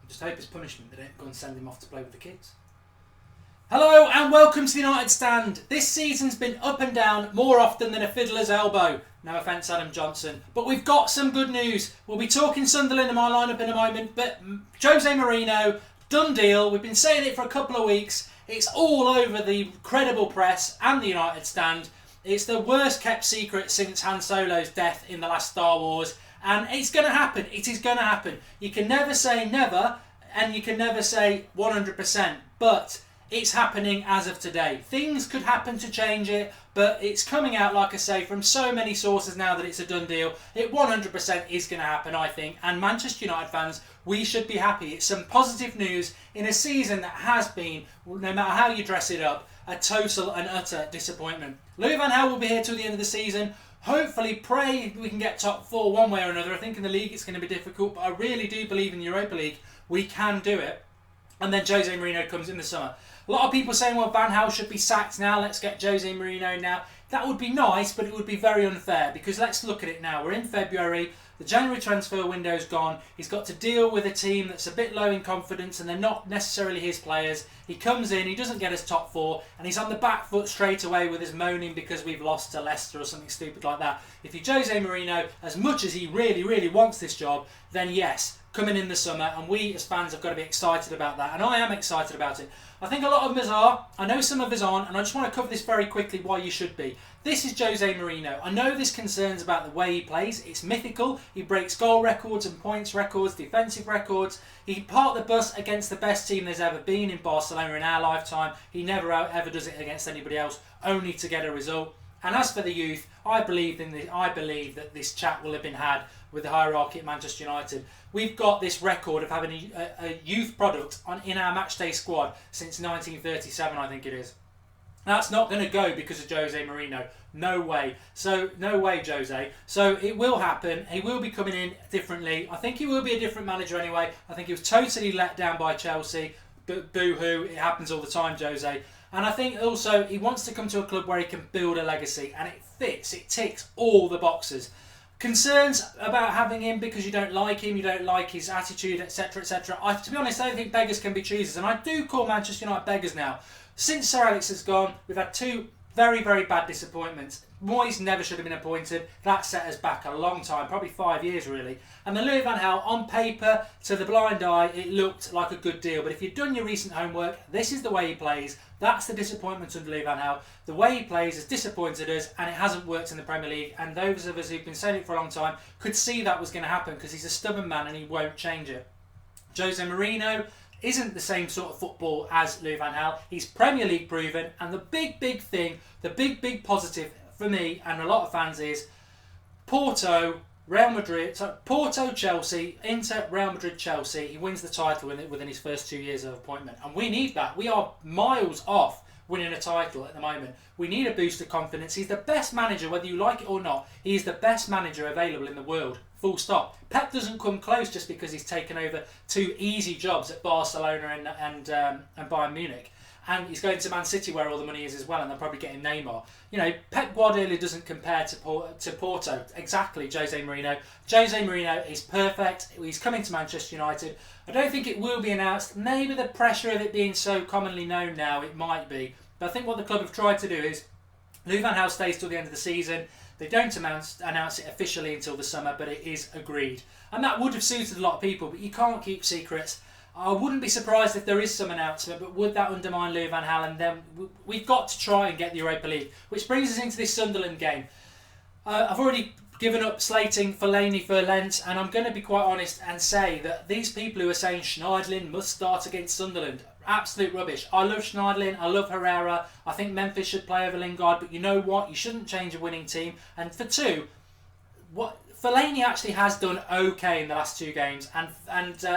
Just hope it's punishment they don't go and send him off to play with the kids. Hello and welcome to the United Stand. This season's been up and down more often than a fiddler's elbow. No offence, Adam Johnson. But we've got some good news. We'll be talking Sunderland in my lineup in a moment. But Jose Mourinho, done deal. We've been saying it for a couple of weeks. It's all over the credible press and the United Stand. It's the worst kept secret since Han Solo's death in the last Star Wars. And it's going to happen. It is going to happen. You can never say never and you can never say 100%. But it's happening as of today. Things could happen to change it, but it's coming out, like I say, from so many sources now that it's a done deal. It 100% is going to happen, I think. And Manchester United fans, we should be happy. It's some positive news in a season that has been, no matter how you dress it up, a total and utter disappointment. Louis van Gaal will be here till the end of the season. Hopefully, pray we can get top four one way or another. I think in the league it's going to be difficult, but I really do believe in the Europa League we can do it. And then Jose Mourinho comes in the summer. A lot of people saying, well, Van Gaal should be sacked now. Let's get Jose Mourinho now. That would be nice, but it would be very unfair because let's look at it now. We're in February. The January transfer window's gone. He's got to deal with a team that's a bit low in confidence and they're not necessarily his players. He comes in, he doesn't get his top four, and he's on the back foot straight away with his moaning because we've lost to Leicester or something stupid like that. If you're Jose Mourinho, as much as he really, really wants this job, then yes, coming in the summer, and we as fans have got to be excited about that, and I am excited about it. I think a lot of us are. I know some of us aren't, and I just want to cover this very quickly why you should be. This is Jose Mourinho. I know there's concerns about the way he plays. It's mythical. He breaks goal records and points records, defensive records. He parked the bus against the best team there's ever been in Barcelona in our lifetime. He never ever does it against anybody else, only to get a result. And as for the youth, I believe that this chat will have been had with the hierarchy at Manchester United. We've got this record of having a youth product in our matchday squad since 1937, I think it is. That's not going to go because of Jose Mourinho. No way. So, no way, Jose. So, it will happen. He will be coming in differently. I think he will be a different manager anyway. I think he was totally let down by Chelsea. Boo-hoo. It happens all the time, Jose. And I think also he wants to come to a club where he can build a legacy. And it fits. It ticks all the boxes. Concerns about having him because you don't like him, you don't like his attitude, etc., etc. To be honest, I don't think beggars can be choosers. And I do call Manchester United beggars now. Since Sir Alex has gone, we've had two very, very bad disappointments. Moyes never should have been appointed. That set us back a long time, probably 5 years really. And the Louis van Gaal, on paper, to the blind eye, it looked like a good deal. But if you've done your recent homework, this is the way he plays. That's the disappointment under Louis van Gaal. The way he plays has disappointed us and it hasn't worked in the Premier League. And those of us who've been saying it for a long time could see that was going to happen because he's a stubborn man and he won't change it. Jose Mourinho isn't the same sort of football as Louis van Gaal. He's Premier League proven, and the big thing, the big positive for me and a lot of fans is Porto, Chelsea, Inter, Real Madrid, Chelsea. He wins the title within his first 2 years of appointment, and we need that. We are miles off winning a title at the moment. We need a boost of confidence. He's the best manager, whether you like it or not. He is the best manager available in the world. Full stop. Pep doesn't come close just because he's taken over two easy jobs at Barcelona and Bayern Munich. And he's going to Man City where all the money is as well, and they'll probably get him Neymar. You know, Pep Guardiola doesn't compare to Porto. Exactly, Jose Mourinho. Jose Mourinho is perfect. He's coming to Manchester United. I don't think it will be announced. Maybe the pressure of it being so commonly known now, it might be. But I think what the club have tried to do is Louis van Gaal stays till the end of the season. They don't announce it officially until the summer, but it is agreed. And that would have suited a lot of people, but you can't keep secrets. I wouldn't be surprised if there is some announcement, but would that undermine Louis van Gaal? And then we've got to try and get the Europa League, which brings us into this Sunderland game. I've already given up slating Fellaini for Lent, and I'm going to be quite honest and say that these people who are saying Schneiderlin must start against Sunderland, absolute rubbish. I love Schneiderlin, I love Herrera, I think Memphis should play over Lingard, but you know what? You shouldn't change a winning team. And for two, Fellaini actually has done okay in the last two games, and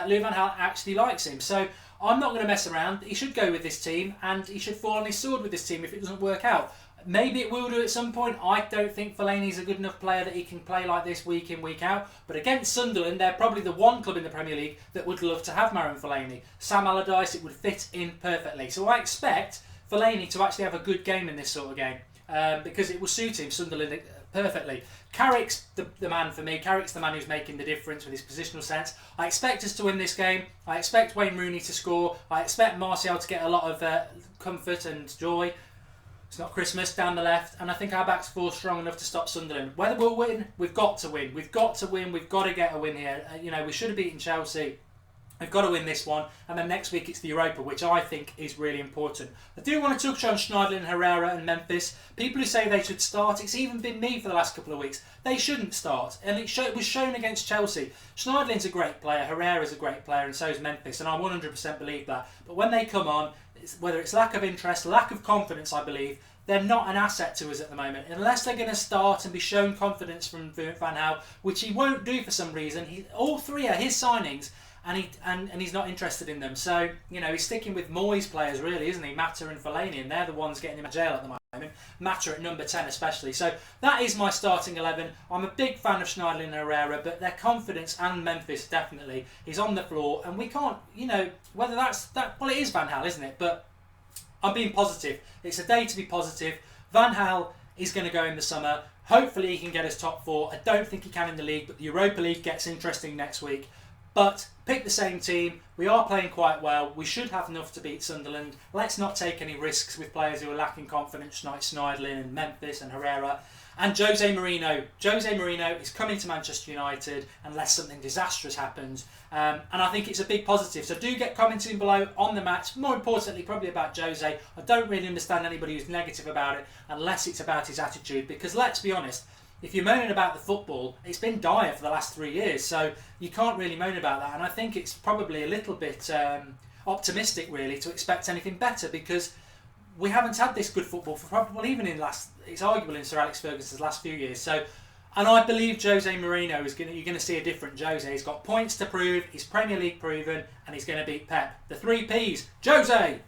Louis van Gaal actually likes him. So I'm not going to mess around. He should go with this team, and he should fall on his sword with this team if it doesn't work out. Maybe it will do at some point. I don't think Fellaini's a good enough player that he can play like this week in, week out. But against Sunderland, they're probably the one club in the Premier League that would love to have Marouane Fellaini. Sam Allardyce, it would fit in perfectly. So I expect Fellaini to actually have a good game in this sort of game because it will suit him. Sunderland perfectly. Carrick's the man for me. Carrick's the man who's making the difference with his positional sense. I expect us to win this game. I expect Wayne Rooney to score. I expect Martial to get a lot of comfort and joy. It's not Christmas down the left, and I think our back's four strong enough to stop Sunderland. Whether we'll win, we've got to win. We've got to win. We've got to get a win here. We should have beaten Chelsea. We've got to win this one, and then next week it's the Europa, which I think is really important. I do want to touch on Schneiderlin, Herrera and Memphis. People who say they should start, it's even been me for the last couple of weeks. They shouldn't start, and it was shown against Chelsea. Schneiderlin's a great player, Herrera's a great player, and so is Memphis, and I 100% believe that. But when they come on, whether it's lack of interest, lack of confidence, I believe, they're not an asset to us at the moment. Unless they're going to start and be shown confidence from Van Gaal, which he won't do for some reason. All three are his signings, and he's not interested in them. So, he's sticking with Moyes players, really, isn't he? Mata and Fellaini, and they're the ones getting him in jail at the moment. Mata at number 10 especially. So that is my starting 11. I'm a big fan of Schneiderlin and Herrera, but their confidence, and Memphis definitely, is on the floor. And we can't, whether that's that. Well, it is Van Gaal, isn't it? But I'm being positive. It's a day to be positive. Van Gaal is going to go in the summer. Hopefully he can get us top 4. I don't think he can in the league, but the Europa League gets interesting next week. But pick the same team. We are playing quite well. We should have enough to beat Sunderland. Let's not take any risks with players who are lacking confidence, like Schneiderlin and Memphis and Herrera. And Jose Mourinho. Jose Mourinho is coming to Manchester United unless something disastrous happens. And I think it's a big positive. So do get comments in below on the match. More importantly, probably about Jose. I don't really understand anybody who's negative about it unless it's about his attitude. Because let's be honest, if you're moaning about the football, it's been dire for the last 3 years. So you can't really moan about that. And I think it's probably a little bit optimistic, really, to expect anything better, because we haven't had this good football for probably even it's arguable in Sir Alex Ferguson's last few years. So, and I believe Jose Mourinho you're going to see a different Jose. He's got points to prove, he's Premier League proven, and he's going to beat Pep. The 3 Ps, Jose!